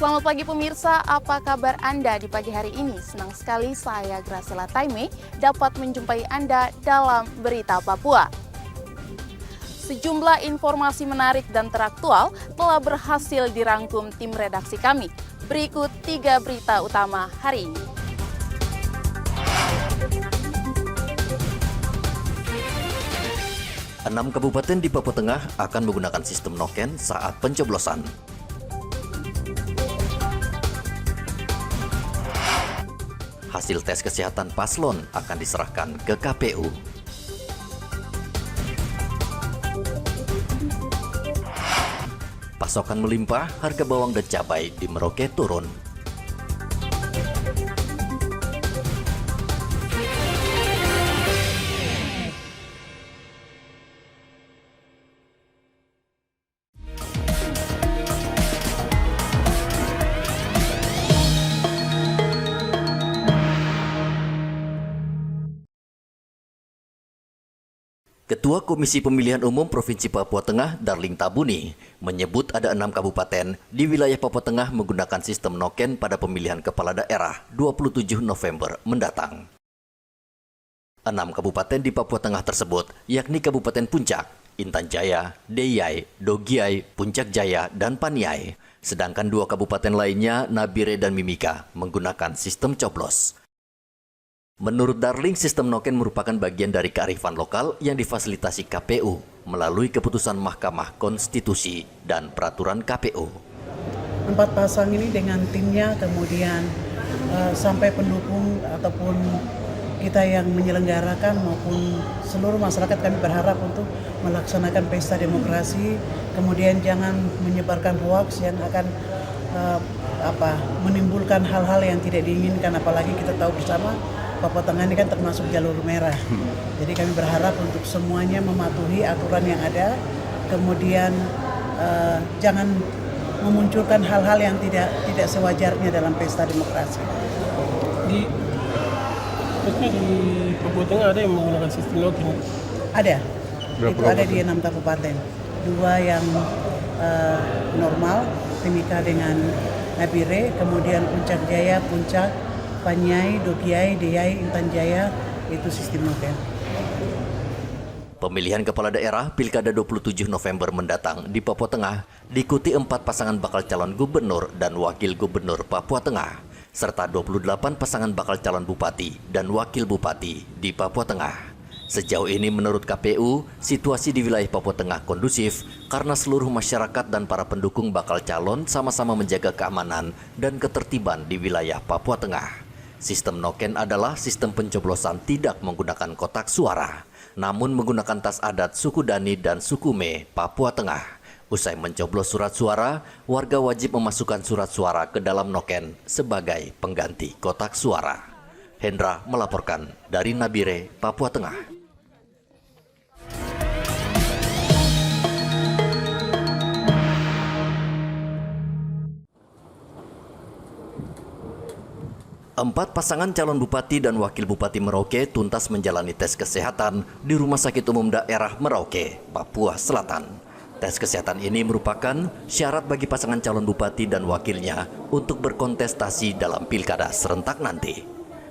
Selamat pagi pemirsa, apa kabar Anda di pagi hari ini? Senang sekali saya Graciela Taime dapat menjumpai Anda dalam Berita Papua. Sejumlah informasi menarik dan teraktual telah berhasil dirangkum tim redaksi kami. Berikut 3 berita utama hari ini. Enam kabupaten di Papua Tengah akan menggunakan sistem noken saat pencoblosan. Hasil tes kesehatan paslon akan diserahkan ke KPU. Pasokan melimpah, harga bawang dan cabai di Merauke turun. Ketua Komisi Pemilihan Umum Provinsi Papua Tengah, Darling Tabuni, menyebut ada 6 kabupaten di wilayah Papua Tengah menggunakan sistem noken pada pemilihan kepala daerah 27 November mendatang. 6 kabupaten di Papua Tengah tersebut yakni Kabupaten Puncak, Intan Jaya, Deyai, Dogiai, Puncak Jaya, dan Paniai. Sedangkan 2 kabupaten lainnya, Nabire dan Mimika, menggunakan sistem coblos. Menurut Darling, sistem noken merupakan bagian dari kearifan lokal yang difasilitasi KPU melalui keputusan Mahkamah Konstitusi dan peraturan KPU. 4 pasang ini dengan timnya, kemudian sampai pendukung ataupun kita yang menyelenggarakan maupun seluruh masyarakat, kami berharap untuk melaksanakan pesta demokrasi, kemudian jangan menyebarkan hoaks yang akan menimbulkan hal-hal yang tidak diinginkan, apalagi kita tahu bersama Papua Tengah ini kan termasuk jalur merah. Jadi kami berharap untuk semuanya mematuhi aturan yang ada, kemudian jangan memunculkan hal-hal yang tidak sewajarnya dalam pesta demokrasi. Di Papua Tengah ada yang menggunakan sistem noken? Ada. Itu ada di 6 kabupaten. 2 yang normal, Timika dengan Nabire, kemudian Puncak Jaya, Puncak, Paniai, Dogiai, Deyai, Intan Jaya, itu sistem noken. Pemilihan kepala daerah Pilkada 27 November mendatang di Papua Tengah diikuti 4 pasangan bakal calon gubernur dan wakil gubernur Papua Tengah, serta 28 pasangan bakal calon bupati dan wakil bupati di Papua Tengah. Sejauh ini menurut KPU, situasi di wilayah Papua Tengah kondusif karena seluruh masyarakat dan para pendukung bakal calon sama-sama menjaga keamanan dan ketertiban di wilayah Papua Tengah. Sistem noken adalah sistem pencoblosan tidak menggunakan kotak suara, namun menggunakan tas adat suku Dani dan suku Me, Papua Tengah. Usai mencoblos surat suara, warga wajib memasukkan surat suara ke dalam noken sebagai pengganti kotak suara. Hendra melaporkan dari Nabire, Papua Tengah. Empat pasangan calon bupati dan wakil bupati Merauke tuntas menjalani tes kesehatan di Rumah Sakit Umum Daerah Merauke, Papua Selatan. Tes kesehatan ini merupakan syarat bagi pasangan calon bupati dan wakilnya untuk berkontestasi dalam pilkada serentak nanti.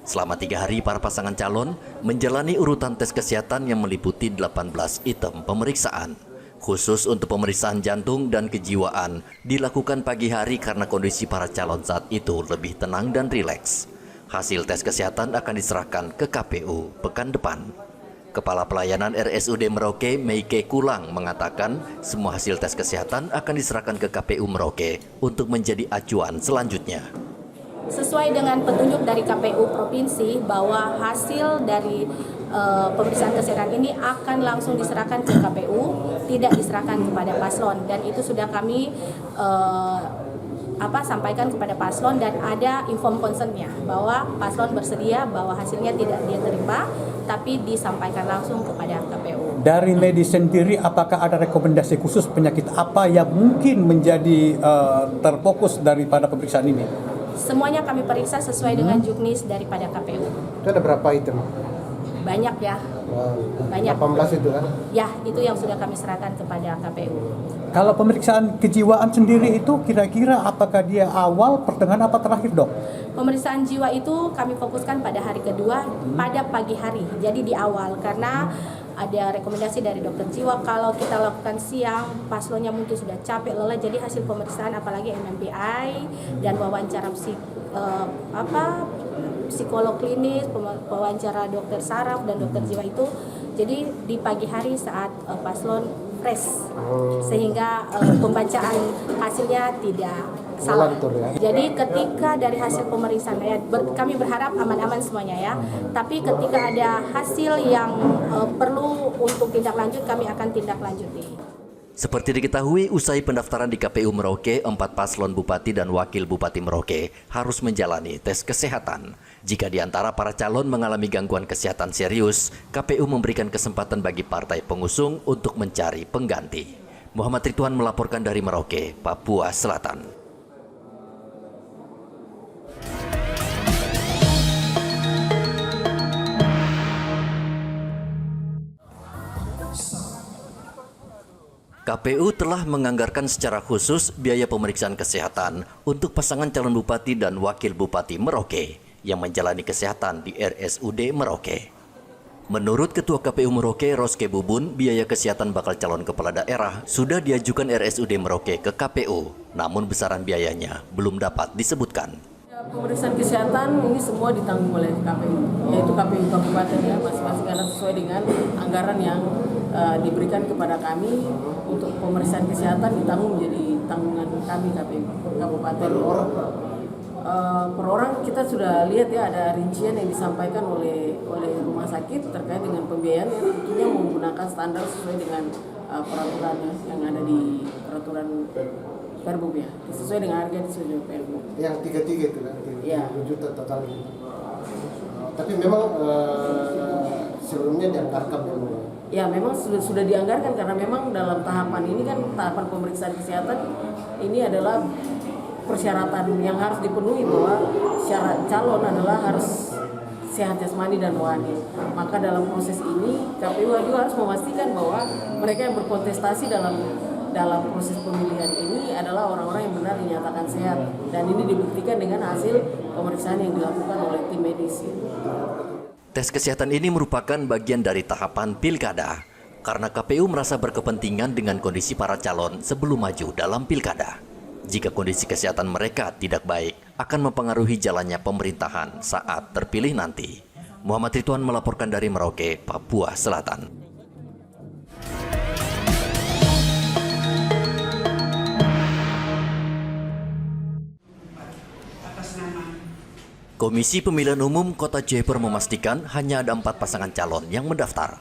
Selama 3 hari, para pasangan calon menjalani urutan tes kesehatan yang meliputi 18 item pemeriksaan. Khusus untuk pemeriksaan jantung dan kejiwaan dilakukan pagi hari karena kondisi para calon saat itu lebih tenang dan rileks. Hasil tes kesehatan akan diserahkan ke KPU pekan depan. Kepala Pelayanan RSUD Merauke, Meike Kulang, mengatakan semua hasil tes kesehatan akan diserahkan ke KPU Merauke untuk menjadi acuan selanjutnya. Sesuai dengan petunjuk dari KPU Provinsi bahwa hasil dari pemeriksaan kesehatan ini akan langsung diserahkan ke KPU, tidak diserahkan kepada paslon, dan itu sudah kami sampaikan kepada paslon dan ada inform concern-nya bahwa paslon bersedia bahwa hasilnya tidak dia terima, tapi disampaikan langsung kepada KPU. Dari medis sendiri, apakah ada rekomendasi khusus penyakit apa yang mungkin menjadi terfokus daripada pemeriksaan ini? Semuanya kami periksa sesuai dengan juknis daripada KPU. Itu ada berapa item? Banyak ya. Banyak. 18 itu kan? Ya, itu yang sudah kami serahkan kepada KPU. Kalau pemeriksaan kejiwaan sendiri itu kira-kira apakah dia awal, pertengahan, apa terakhir, Dok? Pemeriksaan jiwa itu kami fokuskan pada hari kedua pada pagi hari. Jadi di awal karena ada rekomendasi dari dokter jiwa kalau kita lakukan siang paslonnya mungkin sudah capek lelah, jadi hasil pemeriksaan apalagi MMPI dan wawancara psikolog klinis, wawancara dokter saraf dan dokter jiwa itu jadi di pagi hari saat paslon fresh sehingga pembacaan hasilnya tidak salah. Jadi ketika dari hasil pemeriksaan kami berharap aman-aman semuanya ya. Tapi ketika ada hasil yang perlu untuk tindak lanjut, kami akan tindak lanjuti. Seperti diketahui, usai pendaftaran di KPU Merauke, 4 paslon Bupati dan Wakil Bupati Merauke harus menjalani tes kesehatan. Jika di antara para calon mengalami gangguan kesehatan serius, KPU memberikan kesempatan bagi partai pengusung untuk mencari pengganti. Muhammad Ridwan melaporkan dari Merauke, Papua Selatan. KPU telah menganggarkan secara khusus biaya pemeriksaan kesehatan untuk pasangan calon bupati dan wakil bupati Merauke yang menjalani kesehatan di RSUD Merauke. Menurut Ketua KPU Merauke, Roske Bubun, biaya kesehatan bakal calon kepala daerah sudah diajukan RSUD Merauke ke KPU, namun besaran biayanya belum dapat disebutkan. Pemeriksaan kesehatan ini semua ditanggung oleh KPU, yaitu KPU kabupaten ya, masing-masing karena sesuai dengan anggaran yang diberikan kepada kami untuk pemeriksaan kesehatan ditanggung menjadi tanggungan kami KPU kabupaten. Per orang kita sudah lihat ya ada rincian yang disampaikan oleh rumah sakit terkait dengan pembiayaan yang tentunya menggunakan standar sesuai dengan peraturan yang ada di peraturan Perbub ya, sesuai dengan harga sesuai dengan Perbub. Yang 33 itu kan, 3 ya. juta total. Tapi memang sebelumnya dianggarkan memang. Ya memang sudah dianggarkan karena memang dalam tahapan ini kan tahapan pemeriksaan kesehatan ini adalah persyaratan yang harus dipenuhi bahwa syarat calon adalah harus sehat jasmani dan rohani. Maka dalam proses ini KPU juga harus memastikan bahwa mereka yang berkontestasi dalam proses pemilihan ini adalah orang-orang yang benar dinyatakan sehat dan ini dibuktikan dengan hasil pemeriksaan yang dilakukan oleh tim medis. Tes kesehatan ini merupakan bagian dari tahapan pilkada karena KPU merasa berkepentingan dengan kondisi para calon sebelum maju dalam pilkada. Jika kondisi kesehatan mereka tidak baik, akan mempengaruhi jalannya pemerintahan saat terpilih nanti. Muhammad Ridwan melaporkan dari Merauke, Papua Selatan. Komisi Pemilihan Umum Kota Jayapura memastikan hanya ada 4 pasangan calon yang mendaftar.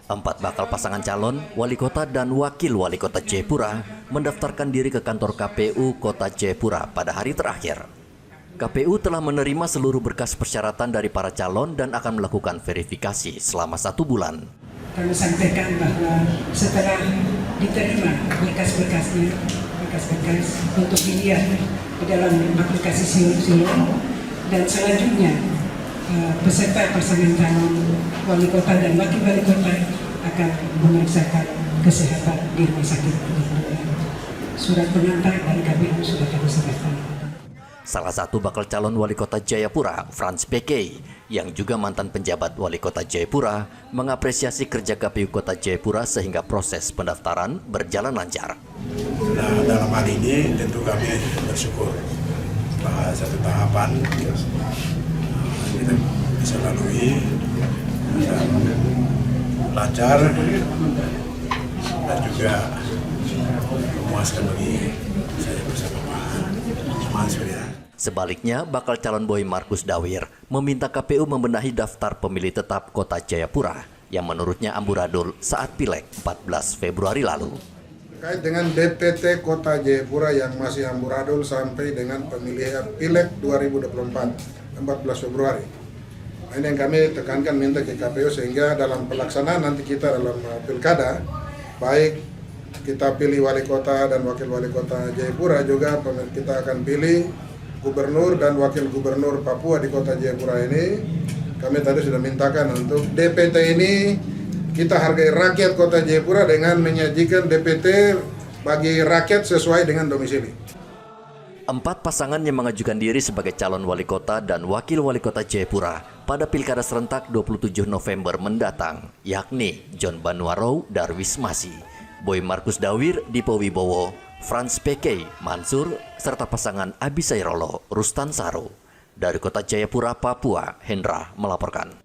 4 bakal pasangan calon, wali kota dan wakil wali kota Jayapura mendaftarkan diri ke kantor KPU Kota Jayapura pada hari terakhir. KPU telah menerima seluruh berkas persyaratan dari para calon dan akan melakukan verifikasi selama 1 bulan. Kami sampaikan bahwa setelah diterima berkas-berkasnya, berkas-berkas untuk dilihat di dalam aplikasi Silom, dan selanjutnya peserta pasangan calon wali kota dan wakil wali kota akan memeriksakan kesehatan di rumah sakit. Surat pengantar dari KPU sudah kami serahkan. Salah satu bakal calon wali kota Jayapura, Frans PK, yang juga mantan penjabat wali kota Jayapura, mengapresiasi kerja KPU Kota Jayapura sehingga proses pendaftaran berjalan lancar. Nah, dalam hal ini tentu kami bersyukur bahwa satu tahapan kita bisa lalui dan lancar dan juga memuaskan bagi saya bersama Pak Mansur ya. Sebaliknya, bakal calon Boy Markus Dawir meminta KPU membenahi daftar pemilih tetap Kota Jayapura yang menurutnya amburadul saat Pileg 14 Februari lalu. Terkait dengan DPT Kota Jayapura yang masih amburadul sampai dengan pemilihan Pileg 2024 14 Februari. Nah, ini yang kami tekankan minta ke KPU sehingga dalam pelaksanaan nanti kita dalam pilkada, baik kita pilih wali kota dan wakil wali kota Jayapura, juga kita akan pilih gubernur dan wakil gubernur Papua di Kota Jayapura ini. kami tadi sudah mintakan untuk DPT ini kita hargai rakyat Kota Jayapura dengan menyajikan DPT bagi rakyat sesuai dengan domisili. 4 pasangan yang mengajukan diri sebagai calon wali kota dan wakil wali kota Jayapura pada Pilkada serentak 27 November mendatang, yakni John Banuarou Darwis Masi, Boy Markus Dawir Dipo Wibowo, Franz PK Mansur, serta pasangan Abisai Rolo Rustan Saru. Dari Kota Jayapura, Papua, Hendra melaporkan.